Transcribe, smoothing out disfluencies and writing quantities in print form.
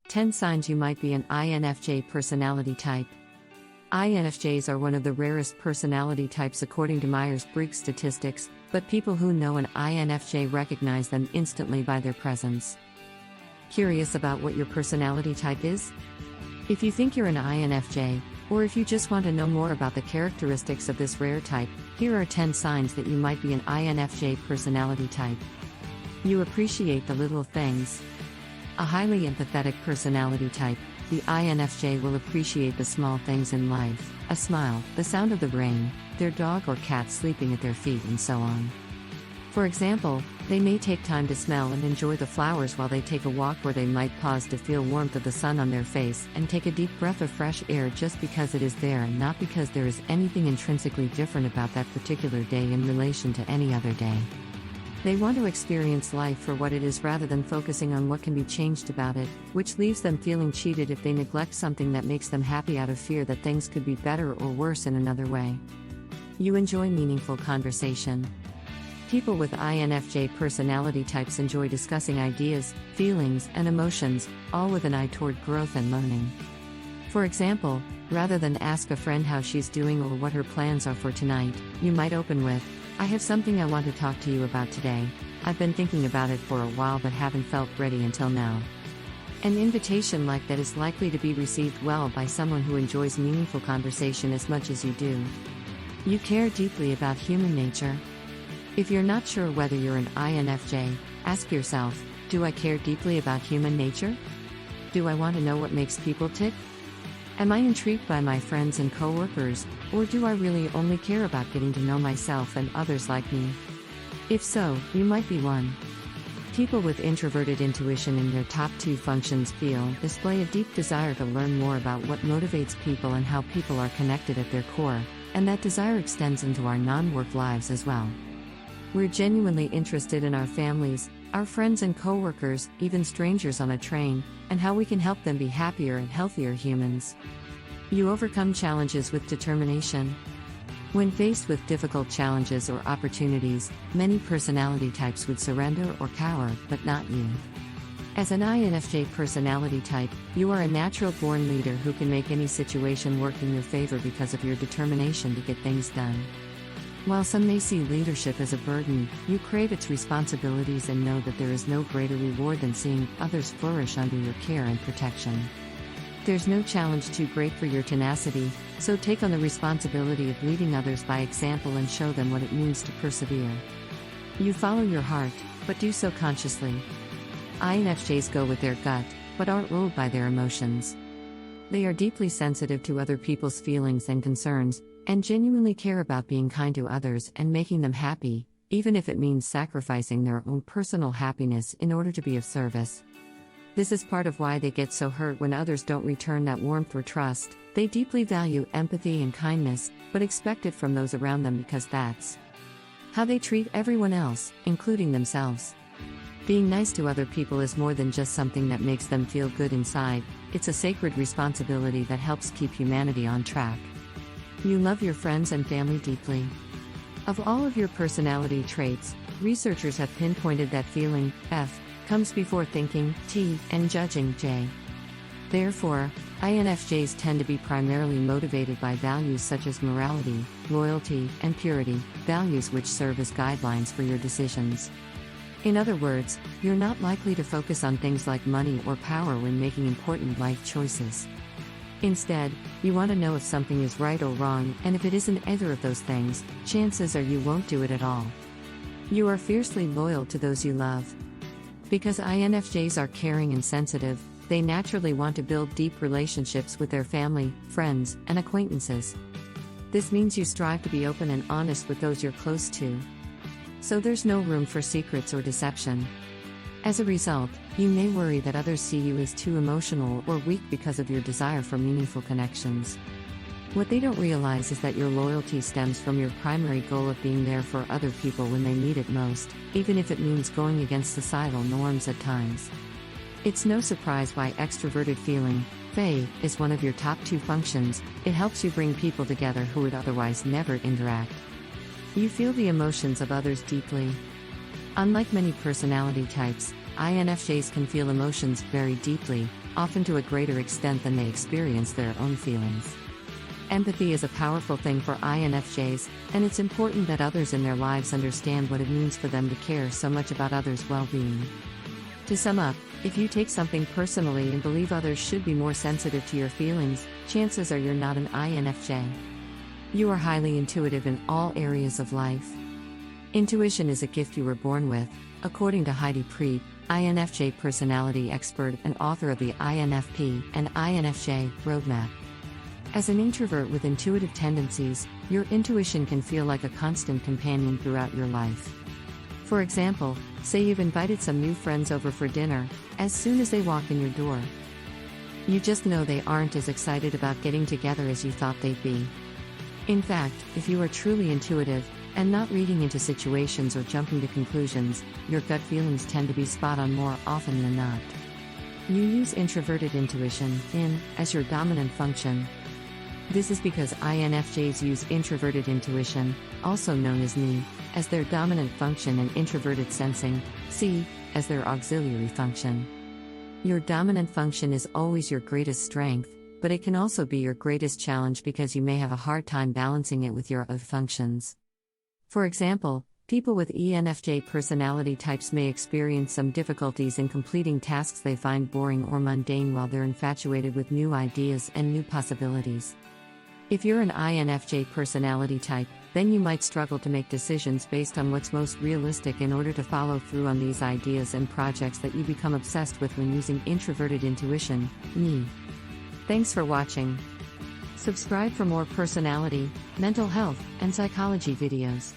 10 signs you might be an INFJ personality type. INFJs are one of the rarest personality types according to Myers-Briggs statistics, but people who know an INFJ recognize them instantly by their presence. Curious about what your personality type is? If you think you're an INFJ, or if you just want to know more about the characteristics of this rare type, here are 10 signs that you might be an INFJ personality type. You appreciate the little things. A highly empathetic personality type, the INFJ will appreciate the small things in life: a smile, the sound of the rain, their dog or cat sleeping at their feet, and so on. For example, they may take time to smell and enjoy the flowers while they take a walk, or they might pause to feel warmth of the sun on their face and take a deep breath of fresh air just because it is there and not because there is anything intrinsically different about that particular day in relation to any other day. They want to experience life for what it is rather than focusing on what can be changed about it, which leaves them feeling cheated if they neglect something that makes them happy out of fear that things could be better or worse in another way. You enjoy meaningful conversation. People with INFJ personality types enjoy discussing ideas, feelings, and emotions, all with an eye toward growth and learning. For example, rather than ask a friend how she's doing or what her plans are for tonight, you might open with, "I have something I want to talk to you about today. I've been thinking about it for a while but haven't felt ready until now." An invitation like that is likely to be received well by someone who enjoys meaningful conversation as much as you do. You care deeply about human nature. If you're not sure whether you're an INFJ, ask yourself, do I care deeply about human nature? Do I want to know what makes people tick? Am I intrigued by my friends and coworkers, or do I really only care about getting to know myself and others like me? If so, you might be one. People with introverted intuition in their top 2 functions display a deep desire to learn more about what motivates people and how people are connected at their core, and that desire extends into our non-work lives as well. We're genuinely interested in our families, our friends and coworkers, even strangers on a train, and how we can help them be happier and healthier humans. You overcome challenges with determination. When faced with difficult challenges or opportunities, many personality types would surrender or cower, but not you. As an INFJ personality type, you are a natural-born leader who can make any situation work in your favor because of your determination to get things done. While some may see leadership as a burden, you crave its responsibilities and know that there is no greater reward than seeing others flourish under your care and protection. There's no challenge too great for your tenacity, so take on the responsibility of leading others by example and show them what it means to persevere. You follow your heart, but do so consciously. INFJs go with their gut, but aren't ruled by their emotions. They are deeply sensitive to other people's feelings and concerns, and genuinely care about being kind to others and making them happy, even if it means sacrificing their own personal happiness in order to be of service. This is part of why they get so hurt when others don't return that warmth or trust. They deeply value empathy and kindness, but expect it from those around them because that's how they treat everyone else, including themselves. Being nice to other people is more than just something that makes them feel good inside, it's a sacred responsibility that helps keep humanity on track. You love your friends and family deeply. Of all of your personality traits, researchers have pinpointed that feeling, F, comes before thinking, T, and judging, J. Therefore, INFJs tend to be primarily motivated by values such as morality, loyalty, and purity, values which serve as guidelines for your decisions. In other words, you're not likely to focus on things like money or power when making important life choices. Instead, you want to know if something is right or wrong, and if it isn't either of those things, chances are you won't do it at all. You are fiercely loyal to those you love. Because INFJs are caring and sensitive, they naturally want to build deep relationships with their family, friends, and acquaintances. This means you strive to be open and honest with those you're close to. So there's no room for secrets or deception. As a result, you may worry that others see you as too emotional or weak because of your desire for meaningful connections. What they don't realize is that your loyalty stems from your primary goal of being there for other people when they need it most, even if it means going against societal norms at times. It's no surprise why extroverted feeling, FE, is one of your top 2 functions. It helps you bring people together who would otherwise never interact. You feel the emotions of others deeply. Unlike many personality types, INFJs can feel emotions very deeply, often to a greater extent than they experience their own feelings. Empathy is a powerful thing for INFJs, and it's important that others in their lives understand what it means for them to care so much about others' well-being. To sum up, if you take something personally and believe others should be more sensitive to your feelings, chances are you're not an INFJ. You are highly intuitive in all areas of life. Intuition is a gift you were born with, according to Heidi Priebe, INFJ personality expert and author of the INFP and INFJ Roadmap. As an introvert with intuitive tendencies, your intuition can feel like a constant companion throughout your life. For example, say you've invited some new friends over for dinner. As soon as they walk in your door, you just know they aren't as excited about getting together as you thought they'd be. In fact, if you are truly intuitive, and not reading into situations or jumping to conclusions, your gut feelings tend to be spot on more often than not. You use introverted intuition, IN, as your dominant function. This is because INFJs use introverted intuition, also known as NI, as their dominant function and introverted sensing, C, as their auxiliary function. Your dominant function is always your greatest strength, but it can also be your greatest challenge because you may have a hard time balancing it with your other functions. For example, people with ENFJ personality types may experience some difficulties in completing tasks they find boring or mundane while they're infatuated with new ideas and new possibilities. If you're an INFJ personality type, then you might struggle to make decisions based on what's most realistic in order to follow through on these ideas and projects that you become obsessed with when using introverted intuition, NI. Thanks for watching. Subscribe for more personality, mental health, and psychology videos.